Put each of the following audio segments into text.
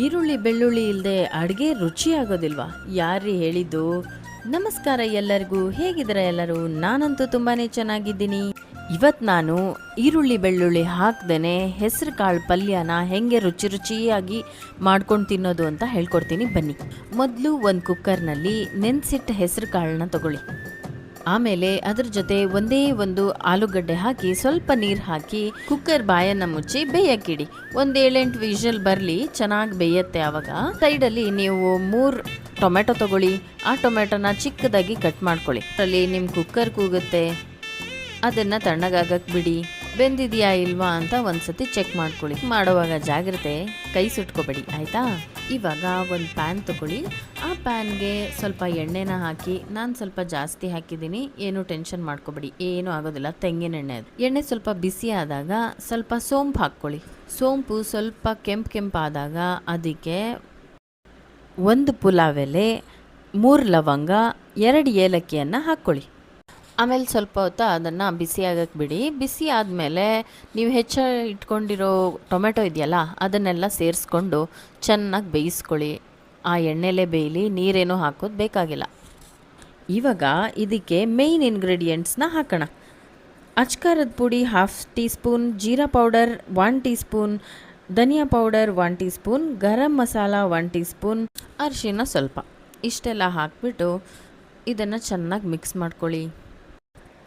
ಈರುಳ್ಳಿ ಬೆಳ್ಳುಳ್ಳಿ ಇಲ್ಲದೆ ಅಡುಗೆ ರುಚಿ ಆಗೋದಿಲ್ವಾ? ಯಾರೀ ಹೇಳಿದ್ದು? ನಮಸ್ಕಾರ ಎಲ್ಲರಿಗೂ, ಹೇಗಿದ್ದೀರಾ ಎಲ್ಲರೂ? ನಾನಂತೂ ತುಂಬಾ ಚೆನ್ನಾಗಿದ್ದೀನಿ. ಇವತ್ತು ನಾನು ಈರುಳ್ಳಿ ಬೆಳ್ಳುಳ್ಳಿ ಹಾಕ್ದೇ ಹೆಸರು ಕಾಳು ಪಲ್ಯನ ಹೆಂಗೆ ರುಚಿ ರುಚಿಯಾಗಿ ಮಾಡ್ಕೊಂಡು ತಿನ್ನೋದು ಅಂತ ಹೇಳ್ಕೊಡ್ತೀನಿ ಬನ್ನಿ. ಮೊದಲು ಒಂದು ಕುಕ್ಕರ್ನಲ್ಲಿ ನೆನೆಸಿಟ್ಟ ಹೆಸರು ಕಾಳನ್ನ ತಗೊಳ್ಳಿ. ಆಮೇಲೆ ಅದ್ರ ಜೊತೆ ಒಂದೇ ಒಂದು ಆಲೂಗಡ್ಡೆ ಹಾಕಿ ಸ್ವಲ್ಪ ನೀರು ಹಾಕಿ ಕುಕ್ಕರ್ ಬಾಯನ್ನ ಮುಚ್ಚಿ ಬೇಯಕ್ಕಿಡಿ. ಒಂದು 7-8 ವಿಷಲ್ ಬರಲಿ, ಚೆನ್ನಾಗಿ ಬೇಯತ್ತೆ. ಆವಾಗ ಸೈಡಲ್ಲಿ ನೀವು 3 ಟೊಮೆಟೊ ತಗೊಳ್ಳಿ. ಆ ಟೊಮೆಟೊನ ಚಿಕ್ಕದಾಗಿ ಕಟ್ ಮಾಡ್ಕೊಳ್ಳಿ. ಅದರಲ್ಲಿ ನಿಮ್ಮ ಕುಕ್ಕರ್ ಕೂಗುತ್ತೆ, ಅದನ್ನು ತಣ್ಣಗಾಗಕ್ಕೆ ಬಿಡಿ. ಬೆಂದಿದೆಯಾ ಇಲ್ವಾ ಅಂತ ಒಂದ್ಸತಿ ಚೆಕ್ ಮಾಡ್ಕೊಳ್ಳಿ. ಮಾಡುವಾಗ ಜಾಗ್ರತೆ, ಕೈ ಸುಟ್ಕೋಬೇಡಿ ಆಯಿತಾ. ಇವಾಗ ಒಂದು ಪ್ಯಾನ್ ತಗೊಳ್ಳಿ. ಆ ಪ್ಯಾನ್ಗೆ ಸ್ವಲ್ಪ ಎಣ್ಣೆನ ಹಾಕಿ, ನಾನು ಸ್ವಲ್ಪ ಜಾಸ್ತಿ ಹಾಕಿದ್ದೀನಿ, ಏನು ಟೆನ್ಷನ್ ಮಾಡ್ಕೋಬೇಡಿ, ಏನೂ ಆಗೋದಿಲ್ಲ, ತೆಂಗಿನ ಎಣ್ಣೆ ಅದು. ಎಣ್ಣೆ ಸ್ವಲ್ಪ ಬಿಸಿ ಆದಾಗ ಸ್ವಲ್ಪ ಸೋಂಪು ಹಾಕ್ಕೊಳ್ಳಿ. ಸೋಂಪು ಸ್ವಲ್ಪ ಕೆಂಪಾದಾಗ ಅದಕ್ಕೆ 1 ಪುಲಾವ್ ಎಲೆ, 3 ಲವಂಗ, 2 ಏಲಕ್ಕಿಯನ್ನು ಹಾಕ್ಕೊಳ್ಳಿ. ಆಮೇಲೆ ಸ್ವಲ್ಪ ಹೊತ್ತು ಅದನ್ನು ಬಿಸಿ ಆಗಕ್ಕೆ ಬಿಡಿ. ಬಿಸಿ ಆದಮೇಲೆ ನೀವು ಇಟ್ಕೊಂಡಿರೋ ಟೊಮೆಟೊ ಇದೆಯಲ್ಲ, ಅದನ್ನೆಲ್ಲ ಸೇರಿಸ್ಕೊಂಡು ಚೆನ್ನಾಗಿ ಬೇಯಿಸ್ಕೊಳ್ಳಿ. ಆ ಎಣ್ಣೆಲೇ ಬೇಯಲಿ, ನೀರೇನೂ ಹಾಕೋದು ಬೇಕಾಗಿಲ್ಲ. ಇವಾಗ ಇದಕ್ಕೆ ಮೇಯ್ನ್ ಇಂಗ್ರೀಡಿಯೆಂಟ್ಸ್ನ ಹಾಕೋಣ. ಅಚ್ಕಾರದ ಪುಡಿ 1/2 ಟೀ ಸ್ಪೂನ್, ಜೀರಾ ಪೌಡರ್ 1 ಟೀ ಸ್ಪೂನ್, ಧನಿಯಾ powder 1 teaspoon, garam masala 1 teaspoon, ಅರಿಶಿನ ಸ್ವಲ್ಪ. ಇಷ್ಟೆಲ್ಲ ಹಾಕ್ಬಿಟ್ಟು ಇದನ್ನು ಚೆನ್ನಾಗಿ ಮಿಕ್ಸ್ ಮಾಡ್ಕೊಳ್ಳಿ.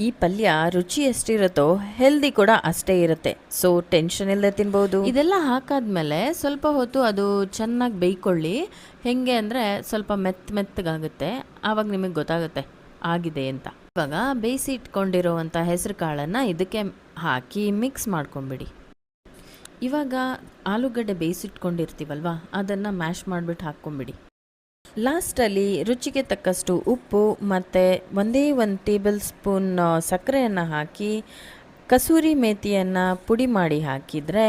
ಈ ಪಲ್ಯ ರುಚಿ ಎಷ್ಟಿರುತ್ತೋ ಹೆಲ್ದಿ ಕೂಡ ಅಷ್ಟೇ ಇರುತ್ತೆ. ಸೊ ಟೆನ್ಷನ್ ಇಲ್ಲದೆ ತಿನ್ಬೋದು. ಇದೆಲ್ಲ ಹಾಕಾದ್ಮೇಲೆ ಸ್ವಲ್ಪ ಹೊತ್ತು ಅದು ಚೆನ್ನಾಗಿ ಬೇಯ್ಕೊಳ್ಳಿ. ಹೆಂಗೆ ಅಂದರೆ ಸ್ವಲ್ಪ ಮೆತ್ತಗಾಗುತ್ತೆ. ಆವಾಗ ನಿಮಗೆ ಗೊತ್ತಾಗುತ್ತೆ ಆಗಿದೆ ಅಂತ. ಇವಾಗ ಬೇಯಿಸಿ ಇಟ್ಕೊಂಡಿರೋವಂಥ ಹೆಸರು ಕಾಳನ್ನು ಇದಕ್ಕೆ ಹಾಕಿ ಮಿಕ್ಸ್ ಮಾಡ್ಕೊಂಬಿಡಿ. ಇವಾಗ ಆಲೂಗಡ್ಡೆ ಬೇಯಿಸಿಟ್ಕೊಂಡಿರ್ತೀವಲ್ವ, ಅದನ್ನು ಮ್ಯಾಶ್ ಮಾಡಿಬಿಟ್ಟು ಹಾಕ್ಕೊಂಬಿಡಿ. ಲಾಸ್ಟಲ್ಲಿ ರುಚಿಗೆ ತಕ್ಕಷ್ಟು ಉಪ್ಪು ಮತ್ತು 1 ಟೇಬಲ್ ಸ್ಪೂನ್ ಸಕ್ಕರೆಯನ್ನು ಹಾಕಿ ಕಸೂರಿ ಮೇಥಿಯನ್ನು ಪುಡಿ ಮಾಡಿ ಹಾಕಿದರೆ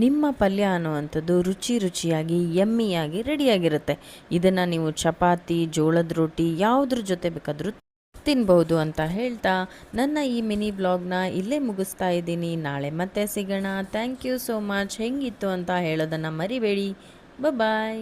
ನಿಮ್ಮ ಪಲ್ಯ ಅನ್ನುವಂಥದ್ದು ರುಚಿಯಾಗಿ ಯಮ್ಮಿಯಾಗಿ ರೆಡಿಯಾಗಿರುತ್ತೆ. ಇದನ್ನು ನೀವು ಚಪಾತಿ, ಜೋಳದ ರೊಟ್ಟಿ ಯಾವುದ್ರ ಜೊತೆ ಬೇಕಾದರೂ ತಿನ್ಬೋದು ಅಂತ ಹೇಳ್ತಾ ನನ್ನ ಈ ಮಿನಿ ವ್ಲಾಗ್ನ ಇಲ್ಲೇ ಮುಗಿಸ್ತಾ ಇದ್ದೀನಿ. ನಾಳೆ ಮತ್ತೆ ಸಿಗೋಣ. Thank you so much. ಹೆಂಗಿತ್ತು ಅಂತ ಹೇಳೋದನ್ನು ಮರಿಬೇಡಿ. ಬಾಯ್.